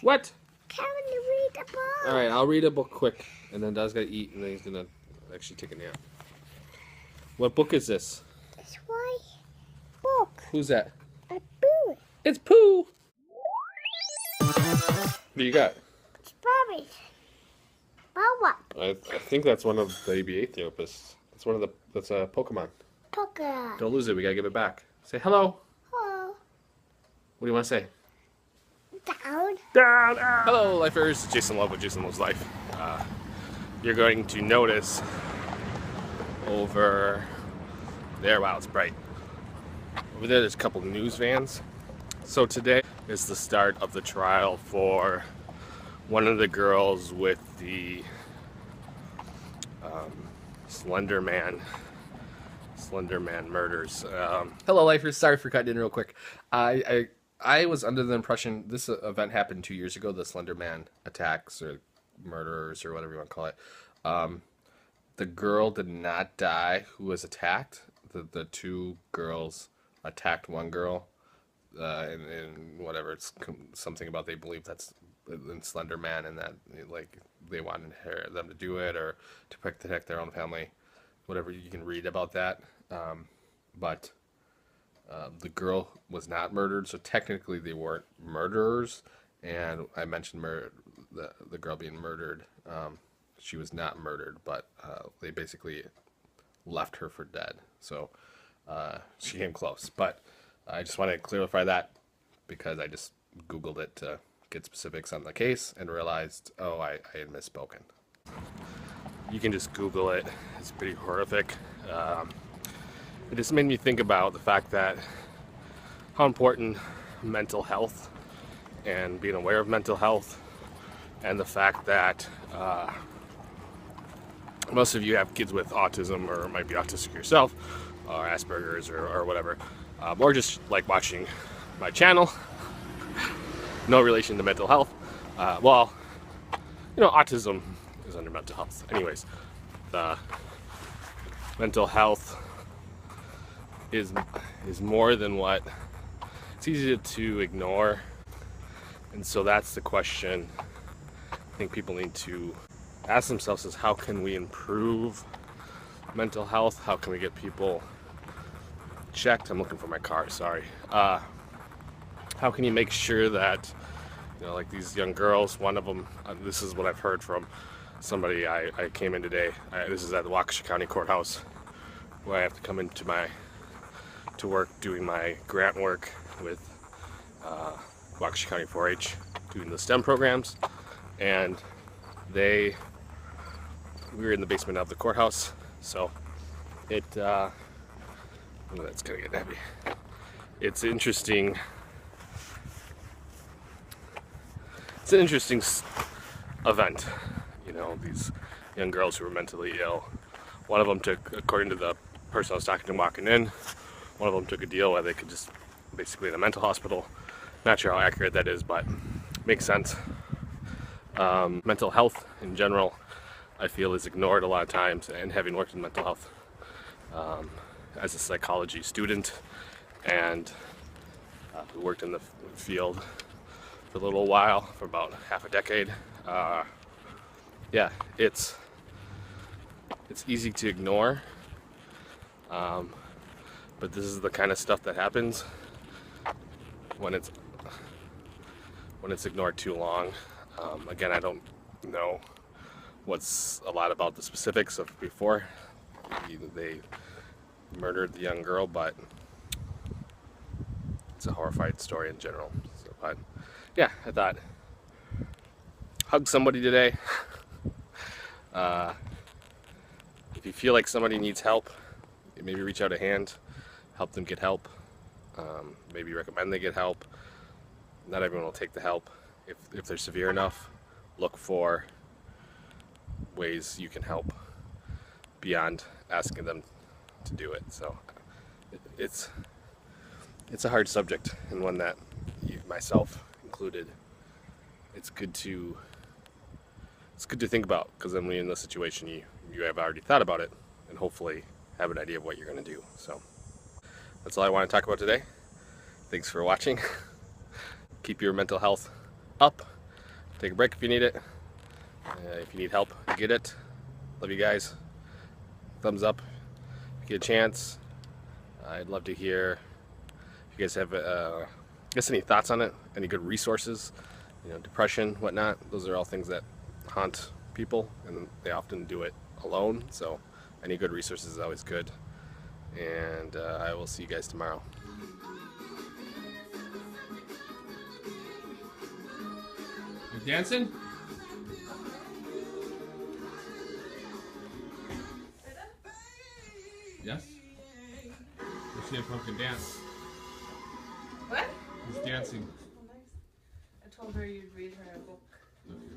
What? Can you read a book? All right, I'll read a book quick, and then Dad's got to eat, and then he's going to actually take a nap. What book is this? It's white book. Who's that? A book. It's Pooh! What do you got? Strawberries. Boba. I think that's one of the ABA therapists. That's a Pokemon. Poker. Don't lose it, we gotta give it back. Say hello. Hello. What do you want to say? Down. Down, out. Hello, lifers. Jason Love with Jason Loves Life. You're going to notice over there, wow, it's bright. Over there's a couple of news vans. So today is the start of the trial for one of the girls with the Slender Man murders. Hello, lifers. Sorry for cutting in real quick. I was under the impression this event happened 2 years ago. The Slender Man attacks or murderers or whatever you want to call it. The girl did not die who was attacked. The two girls attacked one girl, and whatever, it's something about they believe that's in Slender Man, and that like they wanted them to do it or to protect their own family. Whatever, you can read about that. But the girl was not murdered, so technically they weren't murderers. And I mentioned the girl being murdered. She was not murdered, but they basically left her for dead. So she came close. But I just wanted to clarify that because I just Googled it to get specifics on the case and realized, oh, I had misspoken. You can just Google it. It's pretty horrific. It just made me think about the fact that how important mental health and being aware of mental health, and the fact that most of you have kids with autism or might be autistic yourself, or Asperger's or whatever, or just like watching my channel. No relation to mental health. Well, you know, autism is under mental health. Anyways, the mental health is more than what it's easy to ignore, and so that's the question I think people need to ask themselves: is how can we improve mental health? How can we get people checked? I'm looking for my car, sorry. How can you make sure that, you know, like these young girls, one of them, this is what I've heard from somebody I came in today. This is at the Waukesha County Courthouse, where I have to come into to work doing my grant work with Waukesha County 4-H, doing the STEM programs. And we were in the basement of the courthouse, so oh, that's gonna get heavy. It's interesting. It's an interesting event. You know, these young girls who were mentally ill. One of them took, according to the person I was talking to walking in, one of them took a deal where they could just basically in a mental hospital. Not sure how accurate that is, but makes sense. Mental health in general, I feel, is ignored a lot of times, and having worked in mental health as a psychology student and who worked in the field for a little while, for about half a decade, yeah, it's easy to ignore, but this is the kind of stuff that happens when it's ignored too long. Again, I don't know what's a lot about the specifics of before they murdered the young girl, but it's a horrified story in general. So, but yeah, I thought hug somebody today. If you feel like somebody needs help, maybe reach out a hand, help them get help. Maybe recommend they get help. Not everyone will take the help. If they're severe enough, look for ways you can help beyond asking them to do it. So it's a hard subject, and one that myself included, it's good to think about, because then when you're in this situation, you have already thought about it and hopefully have an idea of what you're going to do. So that's all I want to talk about today. Thanks for watching. Keep your mental health up, Take a break if you need it. If you need help, get it. Love you guys. Thumbs up if you get a chance. I'd love to hear if you guys have any thoughts on it, any good resources, depression, whatnot. Those are all things that haunt people, and they often do it alone. So any good resources is always good. And I will see you guys tomorrow. You dancing? Yes? Let's see if Pumpkin dance. What? He's dancing. Oh, nice. I told her you'd read her a book. Okay.